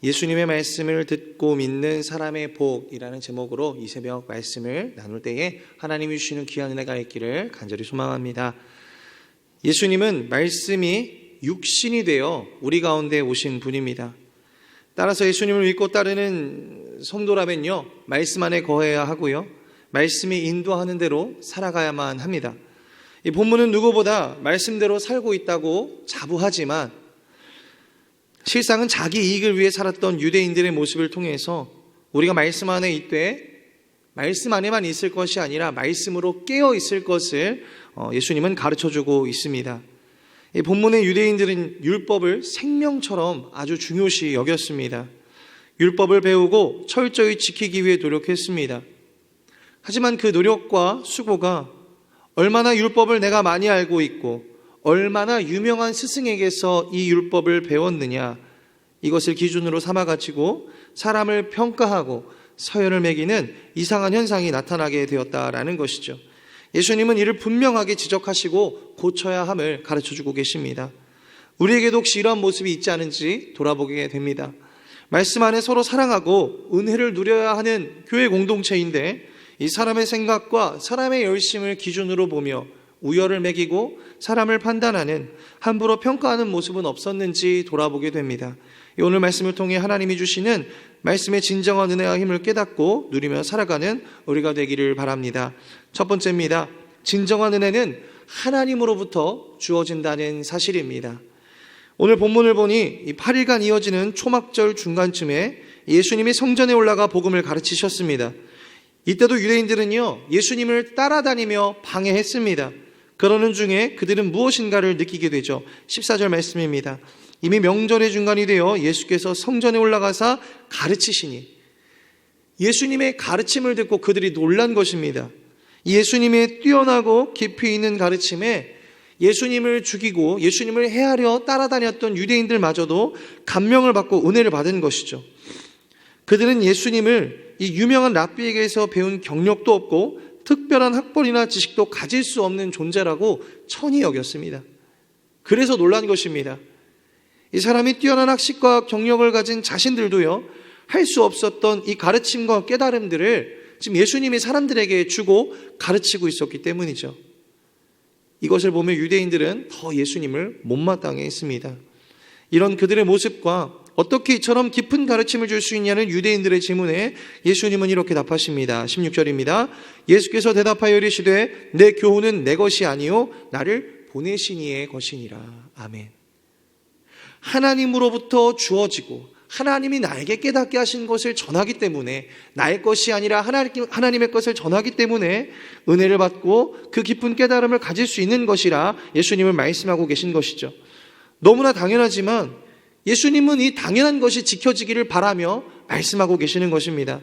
예수님의 말씀을 듣고 믿는 사람의 복이라는 제목으로 이 새벽 말씀을 나눌 때에 하나님이 주시는 귀한 은혜가 있기를 간절히 소망합니다. 예수님은 말씀이 육신이 되어 우리 가운데 오신 분입니다. 따라서 예수님을 믿고 따르는 성도라면요, 말씀 안에 거해야 하고요, 말씀이 인도하는 대로 살아가야만 합니다. 이 본문은 누구보다 말씀대로 살고 있다고 자부하지만 실상은 자기 이익을 위해 살았던 유대인들의 모습을 통해서 우리가 말씀 안에 있되 말씀 안에만 있을 것이 아니라 말씀으로 깨어 있을 것을 예수님은 가르쳐주고 있습니다. 이 본문의 유대인들은 율법을 생명처럼 아주 중요시 여겼습니다. 율법을 배우고 철저히 지키기 위해 노력했습니다. 하지만 그 노력과 수고가 얼마나 율법을 내가 많이 알고 있고 얼마나 유명한 스승에게서 이 율법을 배웠느냐, 이것을 기준으로 삼아가지고 사람을 평가하고 서열을 매기는 이상한 현상이 나타나게 되었다라는 것이죠. 예수님은 이를 분명하게 지적하시고 고쳐야 함을 가르쳐주고 계십니다. 우리에게도 혹시 이러한 모습이 있지 않은지 돌아보게 됩니다. 말씀 안에 서로 사랑하고 은혜를 누려야 하는 교회 공동체인데 이 사람의 생각과 사람의 열심을 기준으로 보며 우열을 매기고 사람을 판단하는, 함부로 평가하는 모습은 없었는지 돌아보게 됩니다. 오늘 말씀을 통해 하나님이 주시는 말씀의 진정한 은혜와 힘을 깨닫고 누리며 살아가는 우리가 되기를 바랍니다. 첫 번째입니다. 진정한 은혜는 하나님으로부터 주어진다는 사실입니다. 오늘 본문을 보니 이 8일간 이어지는 초막절 중간쯤에 예수님이 성전에 올라가 복음을 가르치셨습니다. 이때도 유대인들은요, 예수님을 따라다니며 방해했습니다. 그러는 중에 그들은 무엇인가를 느끼게 되죠. 14절 말씀입니다. 이미 명절의 중간이 되어 예수께서 성전에 올라가사 가르치시니, 예수님의 가르침을 듣고 그들이 놀란 것입니다. 예수님의 뛰어나고 깊이 있는 가르침에 예수님을 죽이고 예수님을 해하려 따라다녔던 유대인들마저도 감명을 받고 은혜를 받은 것이죠. 그들은 예수님을 이 유명한 랍비에게서 배운 경력도 없고 특별한 학벌이나 지식도 가질 수 없는 존재라고 천히 여겼습니다. 그래서 놀란 것입니다. 이 사람이 뛰어난 학식과 경력을 가진 자신들도요, 할 수 없었던 이 가르침과 깨달음들을 지금 예수님이 사람들에게 주고 가르치고 있었기 때문이죠. 이것을 보며 유대인들은 더 예수님을 못마땅해 했습니다. 이런 그들의 모습과 어떻게 이처럼 깊은 가르침을 줄 수 있냐는 유대인들의 질문에 예수님은 이렇게 답하십니다. 16절입니다. 예수께서 대답하여 이르시되 내 교훈은 내 것이 아니요 나를 보내신 이의 것이니라. 아멘. 하나님으로부터 주어지고 하나님이 나에게 깨닫게 하신 것을 전하기 때문에, 나의 것이 아니라 하나님의 것을 전하기 때문에 은혜를 받고 그 깊은 깨달음을 가질 수 있는 것이라 예수님을 말씀하고 계신 것이죠. 너무나 당연하지만 예수님은 이 당연한 것이 지켜지기를 바라며 말씀하고 계시는 것입니다.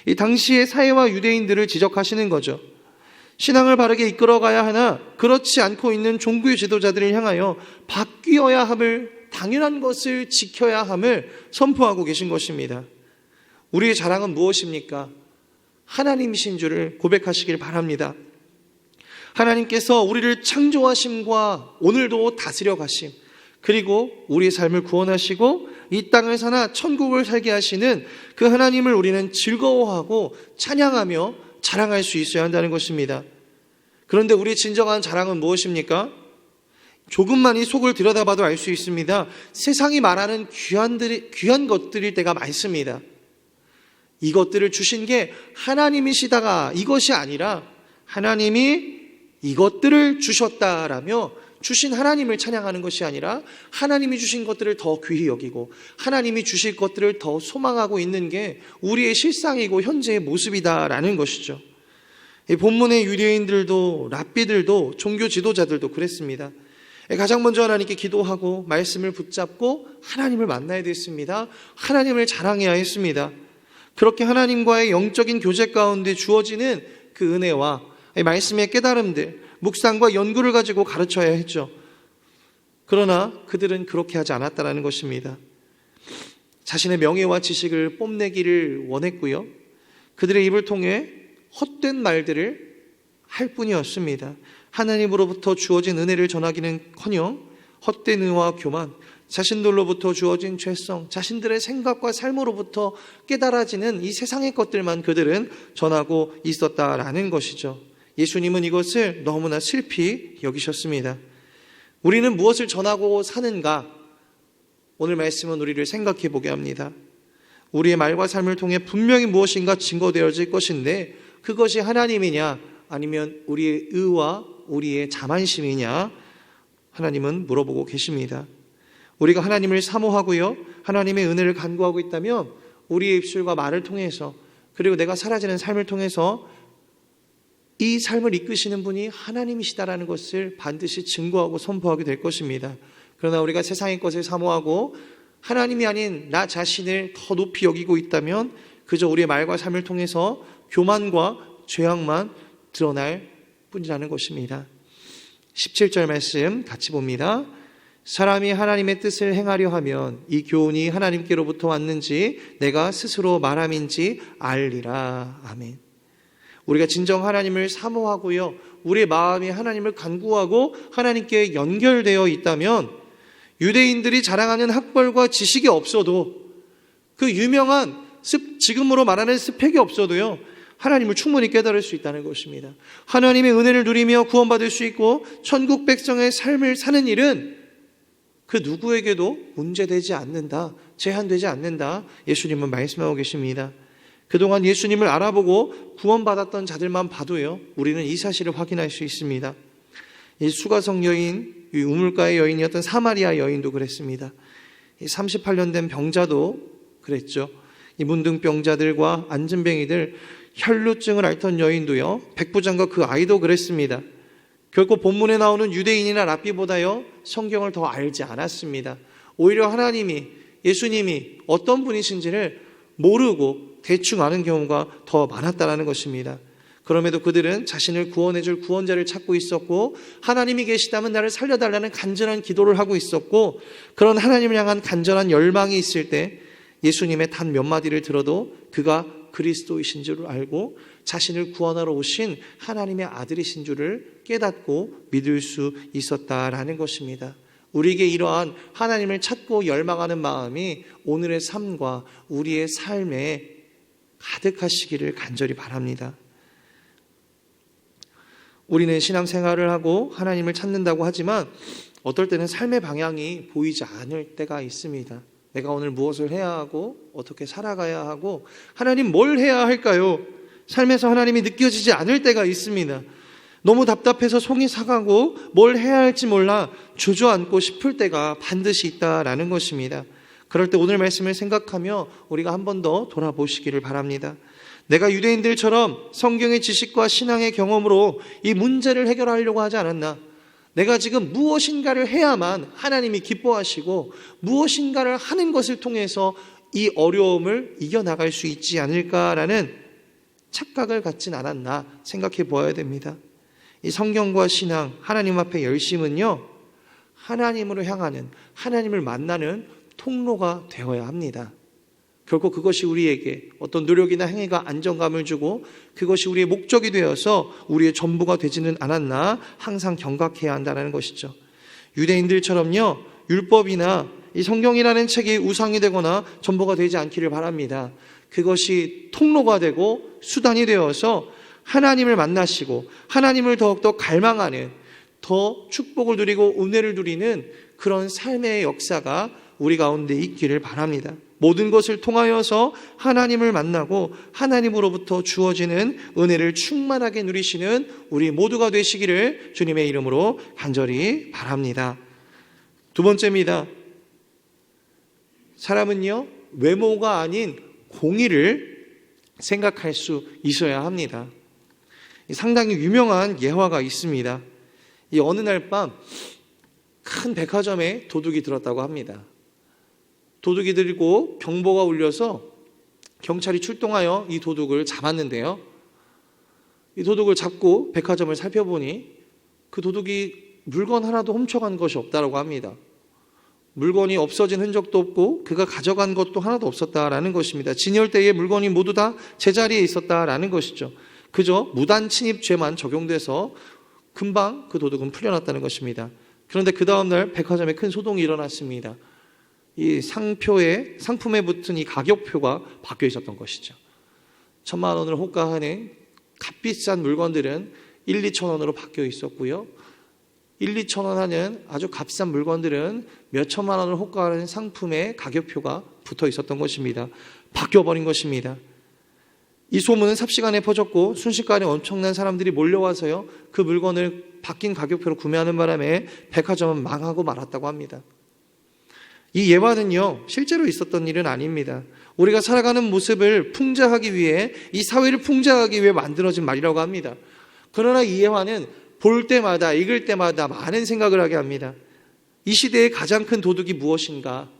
이 당시의 사회와 유대인들을 지적하시는 거죠. 신앙을 바르게 이끌어가야 하나 그렇지 않고 있는 종교의 지도자들을 향하여 바뀌어야 함을, 당연한 것을 지켜야 함을 선포하고 계신 것입니다. 우리의 자랑은 무엇입니까? 하나님이신 줄을 고백하시길 바랍니다. 하나님께서 우리를 창조하심과 오늘도 다스려 가심, 그리고 우리의 삶을 구원하시고 이 땅을 사나 천국을 살게 하시는 그 하나님을 우리는 즐거워하고 찬양하며 자랑할 수 있어야 한다는 것입니다. 그런데 우리의 진정한 자랑은 무엇입니까? 조금만 이 속을 들여다봐도 알 수 있습니다. 세상이 말하는 귀한 것들일 때가 많습니다. 이것들을 주신 게 하나님이시다가 이것이 아니라 하나님이 이것들을 주셨다라며 주신 하나님을 찬양하는 것이 아니라 하나님이 주신 것들을 더 귀히 여기고 하나님이 주실 것들을 더 소망하고 있는 게 우리의 실상이고 현재의 모습이다라는 것이죠. 이 본문의 유대인들도 랍비들도 종교 지도자들도 그랬습니다. 가장 먼저 하나님께 기도하고 말씀을 붙잡고 하나님을 만나야 됐습니다. 하나님을 자랑해야 했습니다. 그렇게 하나님과의 영적인 교제 가운데 주어지는 그 은혜와 말씀의 깨달음들, 묵상과 연구를 가지고 가르쳐야 했죠. 그러나 그들은 그렇게 하지 않았다는 것입니다. 자신의 명예와 지식을 뽐내기를 원했고요, 그들의 입을 통해 헛된 말들을 할 뿐이었습니다. 하나님으로부터 주어진 은혜를 전하기는커녕 헛된 의와 교만, 자신들로부터 주어진 죄성, 자신들의 생각과 삶으로부터 깨달아지는 이 세상의 것들만 그들은 전하고 있었다라는 것이죠. 예수님은 이것을 너무나 슬피 여기셨습니다. 우리는 무엇을 전하고 사는가? 오늘 말씀은 우리를 생각해 보게 합니다. 우리의 말과 삶을 통해 분명히 무엇인가 증거되어질 것인데 그것이 하나님이냐 아니면 우리의 의와 우리의 자만심이냐 하나님은 물어보고 계십니다. 우리가 하나님을 사모하고요 하나님의 은혜를 간구하고 있다면 우리의 입술과 말을 통해서 그리고 내가 사라지는 삶을 통해서 이 삶을 이끄시는 분이 하나님이시다라는 것을 반드시 증거하고 선포하게 될 것입니다. 그러나 우리가 세상의 것을 사모하고 하나님이 아닌 나 자신을 더 높이 여기고 있다면 그저 우리의 말과 삶을 통해서 교만과 죄악만 드러날 뿐이라는 것입니다. 17절 말씀 같이 봅니다. 사람이 하나님의 뜻을 행하려 하면 이 교훈이 하나님께로부터 왔는지 내가 스스로 말함인지 알리라. 아멘. 우리가 진정 하나님을 사모하고요 우리의 마음이 하나님을 간구하고 하나님께 연결되어 있다면 유대인들이 자랑하는 학벌과 지식이 없어도 그 유명한 지금으로 말하는 스펙이 없어도요 하나님을 충분히 깨달을 수 있다는 것입니다. 하나님의 은혜를 누리며 구원받을 수 있고 천국 백성의 삶을 사는 일은 그 누구에게도 문제되지 않는다, 제한되지 않는다 예수님은 말씀하고 계십니다. 그동안 예수님을 알아보고 구원받았던 자들만 봐도요 우리는 이 사실을 확인할 수 있습니다. 이 수가성 여인, 이 우물가의 여인이었던 사마리아 여인도 그랬습니다. 이 38년 된 병자도 그랬죠. 이 문둥병자들과 안진뱅이들, 혈루증을 앓던 여인도요 백부장과 그 아이도 그랬습니다. 결코 본문에 나오는 유대인이나 랍비보다요 성경을 더 알지 않았습니다. 오히려 하나님이, 예수님이 어떤 분이신지를 모르고 대충 아는 경우가 더 많았다는 것입니다. 그럼에도 그들은 자신을 구원해줄 구원자를 찾고 있었고 하나님이 계시다면 나를 살려달라는 간절한 기도를 하고 있었고 그런 하나님을 향한 간절한 열망이 있을 때 예수님의 단 몇 마디를 들어도 그가 그리스도이신 줄 알고 자신을 구원하러 오신 하나님의 아들이신 줄을 깨닫고 믿을 수 있었다라는 것입니다. 우리에게 이러한 하나님을 찾고 열망하는 마음이 오늘의 삶과 우리의 삶에 가득하시기를 간절히 바랍니다. 우리는 신앙생활을 하고 하나님을 찾는다고 하지만 어떨 때는 삶의 방향이 보이지 않을 때가 있습니다. 내가 오늘 무엇을 해야 하고 어떻게 살아가야 하고 하나님 뭘 해야 할까요? 삶에서 하나님이 느껴지지 않을 때가 있습니다. 너무 답답해서 속이 상하고 뭘 해야 할지 몰라 주저앉고 싶을 때가 반드시 있다라는 것입니다. 그럴 때 오늘 말씀을 생각하며 우리가 한 번 더 돌아보시기를 바랍니다. 내가 유대인들처럼 성경의 지식과 신앙의 경험으로 이 문제를 해결하려고 하지 않았나? 내가 지금 무엇인가를 해야만 하나님이 기뻐하시고 무엇인가를 하는 것을 통해서 이 어려움을 이겨나갈 수 있지 않을까라는 착각을 갖진 않았나 생각해 보아야 됩니다. 이 성경과 신앙, 하나님 앞에 열심은요 하나님으로 향하는, 하나님을 만나는 통로가 되어야 합니다. 결코 그것이 우리에게 어떤 노력이나 행위가 안정감을 주고 그것이 우리의 목적이 되어서 우리의 전부가 되지는 않았나 항상 경각해야 한다는 것이죠. 유대인들처럼요 율법이나 이 성경이라는 책이 우상이 되거나 전부가 되지 않기를 바랍니다. 그것이 통로가 되고 수단이 되어서 하나님을 만나시고 하나님을 더욱더 갈망하는, 더 축복을 누리고 은혜를 누리는 그런 삶의 역사가 우리 가운데 있기를 바랍니다. 모든 것을 통하여서 하나님을 만나고 하나님으로부터 주어지는 은혜를 충만하게 누리시는 우리 모두가 되시기를 주님의 이름으로 간절히 바랍니다. 두 번째입니다. 사람은요 외모가 아닌 공의를 생각할 수 있어야 합니다. 상당히 유명한 예화가 있습니다. 이 어느 날 밤 큰 백화점에 도둑이 들었다고 합니다. 도둑이 들고 경보가 울려서 경찰이 출동하여 이 도둑을 잡았는데요. 이 도둑을 잡고 백화점을 살펴보니 그 도둑이 물건 하나도 훔쳐간 것이 없다고 합니다. 물건이 없어진 흔적도 없고 그가 가져간 것도 하나도 없었다라는 것입니다. 진열대의 물건이 모두 다 제자리에 있었다라는 것이죠. 그저 무단 침입죄만 적용돼서 금방 그 도둑은 풀려났다는 것입니다. 그런데 그 다음날 백화점에 큰 소동이 일어났습니다. 이 상품에 붙은 이 가격표가 바뀌어 있었던 것이죠. 1,000만 원을 호가하는 값비싼 물건들은 1, 2천 원으로 바뀌어 있었고요. 1, 2천 원 하는 아주 값싼 물건들은 몇 천만 원을 호가하는 상품의 가격표가 붙어 있었던 것입니다. 바뀌어버린 것입니다. 이 소문은 삽시간에 퍼졌고 순식간에 엄청난 사람들이 몰려와서요, 그 물건을 바뀐 가격표로 구매하는 바람에 백화점은 망하고 말았다고 합니다. 이 예화는요, 실제로 있었던 일은 아닙니다. 우리가 살아가는 모습을 풍자하기 위해, 이 사회를 풍자하기 위해 만들어진 말이라고 합니다. 그러나 이 예화는 볼 때마다, 읽을 때마다 많은 생각을 하게 합니다. 이 시대의 가장 큰 도둑이 무엇인가?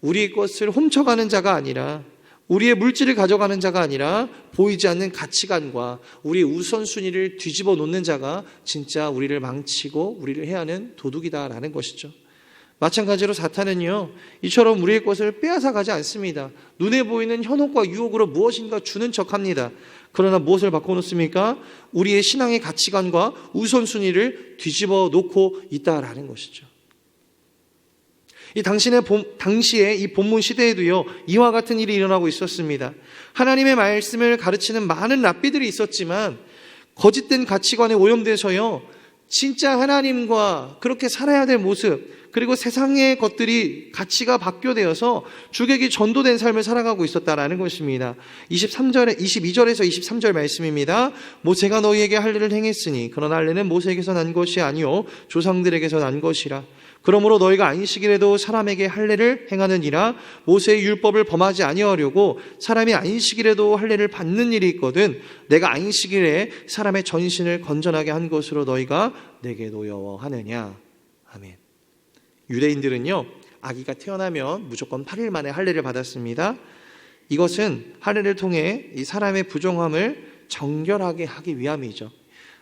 우리의 것을 훔쳐가는 자가 아니라, 우리의 물질을 가져가는 자가 아니라 보이지 않는 가치관과 우리의 우선순위를 뒤집어 놓는 자가 진짜 우리를 망치고 우리를 해하는 도둑이다라는 것이죠. 마찬가지로 사탄은요, 이처럼 우리의 것을 빼앗아 가지 않습니다. 눈에 보이는 현혹과 유혹으로 무엇인가 주는 척합니다. 그러나 무엇을 바꿔놓습니까? 우리의 신앙의 가치관과 우선순위를 뒤집어 놓고 있다라는 것이죠. 당시에 이 본문 시대에도요, 이와 같은 일이 일어나고 있었습니다. 하나님의 말씀을 가르치는 많은 랍비들이 있었지만 거짓된 가치관에 오염돼서요, 진짜 하나님과 그렇게 살아야 될 모습, 그리고 세상의 것들이 가치가 바뀌어되어서 주객이 전도된 삶을 살아가고 있었다라는 것입니다. 22절에서 23절 말씀입니다. 모세가 너희에게 할 일을 행했으니 그러나 할례는 모세에게서 난 것이 아니요 조상들에게서 난 것이라. 그러므로 너희가 안식일에도 사람에게 할례를 행하느니라. 모세의 율법을 범하지 아니하려고 사람이 안식일에도 할례를 받는 일이 있거든 내가 안식일에 사람의 전신을 건전하게 한 것으로 너희가 내게 노여워하느냐. 아멘. 유대인들은요, 아기가 태어나면 무조건 8일 만에 할례를 받았습니다. 이것은 할례를 통해 이 사람의 부정함을 정결하게 하기 위함이죠.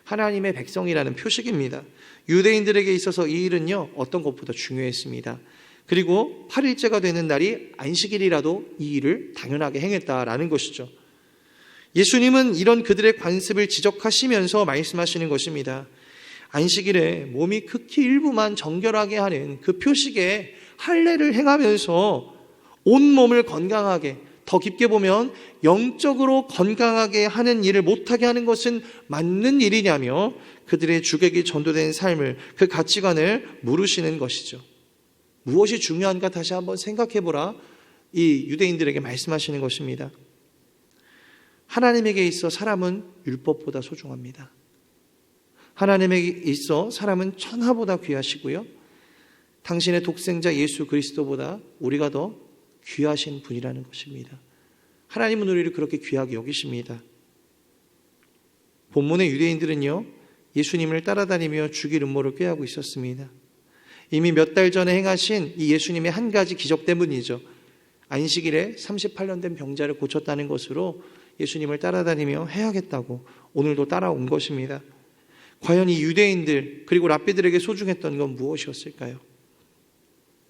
하나님의 백성이라는 표식입니다. 유대인들에게 있어서 이 일은요, 어떤 것보다 중요했습니다. 그리고 8일째가 되는 날이 안식일이라도 이 일을 당연하게 행했다라는 것이죠. 예수님은 이런 그들의 관습을 지적하시면서 말씀하시는 것입니다. 안식일에 몸이 극히 일부만 정결하게 하는 그 표식에 할례를 행하면서 온몸을 건강하게, 더 깊게 보면 영적으로 건강하게 하는 일을 못하게 하는 것은 맞는 일이냐며 그들의 주객이 전도된 삶을, 그 가치관을 물으시는 것이죠. 무엇이 중요한가 다시 한번 생각해보라, 이 유대인들에게 말씀하시는 것입니다. 하나님에게 있어 사람은 율법보다 소중합니다. 하나님에게 있어 사람은 천하보다 귀하시고요, 당신의 독생자 예수 그리스도보다 우리가 더 귀하신 분이라는 것입니다. 하나님은 우리를 그렇게 귀하게 여기십니다. 본문의 유대인들은요, 예수님을 따라다니며 죽일 음모를 꾀하고 있었습니다. 이미 몇 달 전에 행하신 이 예수님의 한 가지 기적 때문이죠. 안식일에 38년 된 병자를 고쳤다는 것으로 예수님을 따라다니며 해야겠다고 오늘도 따라온 것입니다. 과연 이 유대인들 그리고 랍비들에게 소중했던 건 무엇이었을까요?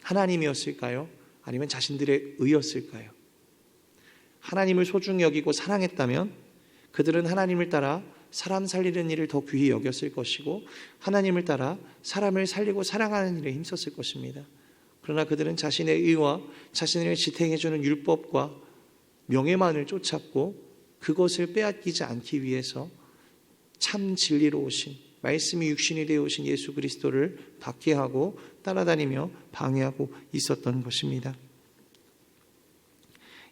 하나님이었을까요? 아니면 자신들의 의였을까요? 하나님을 소중히 여기고 사랑했다면 그들은 하나님을 따라 사람 살리는 일을 더 귀히 여겼을 것이고 하나님을 따라 사람을 살리고 사랑하는 일에 힘썼을 것입니다. 그러나 그들은 자신의 의와 자신을 지탱해주는 율법과 명예만을 쫓았고 그것을 빼앗기지 않기 위해서 참 진리로 오신, 말씀이 육신이 되어 오신 예수 그리스도를 박해하고 따라다니며 방해하고 있었던 것입니다.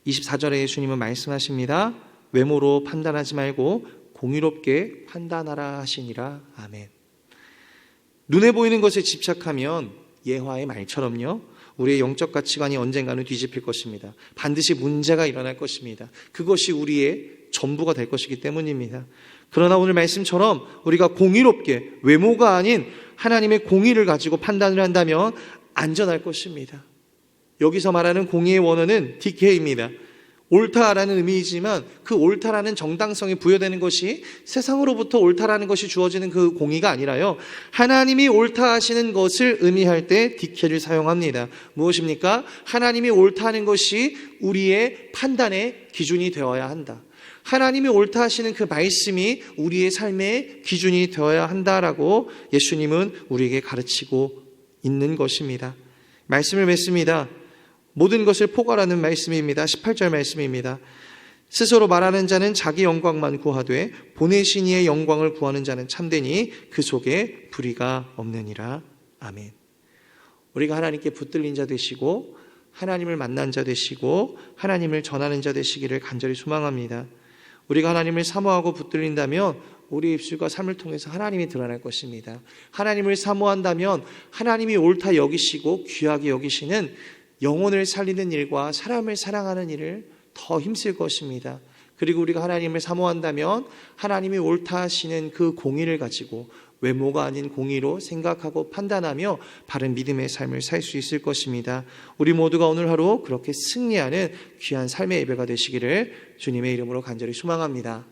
24절에 예수님은 말씀하십니다. 외모로 판단하지 말고 공의롭게 판단하라 하시니라. 아멘. 눈에 보이는 것에 집착하면 예화의 말처럼요, 우리의 영적 가치관이 언젠가는 뒤집힐 것입니다. 반드시 문제가 일어날 것입니다. 그것이 우리의 전부가 될 것이기 때문입니다. 그러나 오늘 말씀처럼 우리가 공의롭게, 외모가 아닌 하나님의 공의를 가지고 판단을 한다면 안전할 것입니다. 여기서 말하는 공의의 원어는 DK입니다. 옳다라는 의미이지만 그 옳다라는 정당성이 부여되는 것이 세상으로부터 옳다라는 것이 주어지는 그 공의가 아니라요, 하나님이 옳다 하시는 것을 의미할 때 DK를 사용합니다. 무엇입니까? 하나님이 옳다는 것이 우리의 판단의 기준이 되어야 한다. 하나님이 옳다 하시는 그 말씀이 우리의 삶의 기준이 되어야 한다라고 예수님은 우리에게 가르치고 있는 것입니다. 말씀을 맺습니다. 모든 것을 포괄하는 말씀입니다. 18절 말씀입니다. 스스로 말하는 자는 자기 영광만 구하되 보내신 이의 영광을 구하는 자는 참되니 그 속에 불의가 없느니라. 아멘. 우리가 하나님께 붙들린 자 되시고 하나님을 만난 자 되시고 하나님을 전하는 자 되시기를 간절히 소망합니다. 우리가 하나님을 사모하고 붙들린다면 우리 입술과 삶을 통해서 하나님이 드러날 것입니다. 하나님을 사모한다면 하나님이 옳다 여기시고 귀하게 여기시는 영혼을 살리는 일과 사람을 사랑하는 일을 더 힘쓸 것입니다. 그리고 우리가 하나님을 사모한다면 하나님이 옳다 하시는 그 공의를 가지고 외모가 아닌 공의로 생각하고 판단하며 바른 믿음의 삶을 살 수 있을 것입니다. 우리 모두가 오늘 하루 그렇게 승리하는 귀한 삶의 예배가 되시기를 주님의 이름으로 간절히 소망합니다.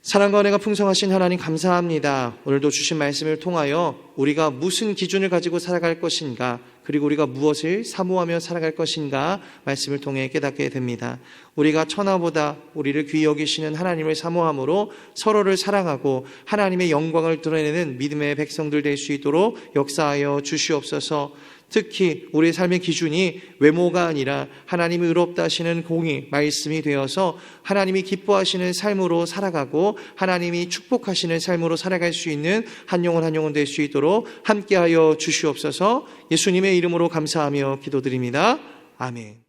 사랑과 은혜가 풍성하신 하나님 감사합니다. 오늘도 주신 말씀을 통하여 우리가 무슨 기준을 가지고 살아갈 것인가, 그리고 우리가 무엇을 사모하며 살아갈 것인가 말씀을 통해 깨닫게 됩니다. 우리가 천하보다 우리를 귀히 여기시는 하나님을 사모함으로 서로를 사랑하고 하나님의 영광을 드러내는 믿음의 백성들 될 수 있도록 역사하여 주시옵소서. 특히 우리의 삶의 기준이 외모가 아니라 하나님이 의롭다 하시는 공의 말씀이 되어서 하나님이 기뻐하시는 삶으로 살아가고 하나님이 축복하시는 삶으로 살아갈 수 있는 한 영혼 한 영혼 될 수 있도록 함께하여 주시옵소서. 예수님의 이름으로 감사하며 기도드립니다. 아멘.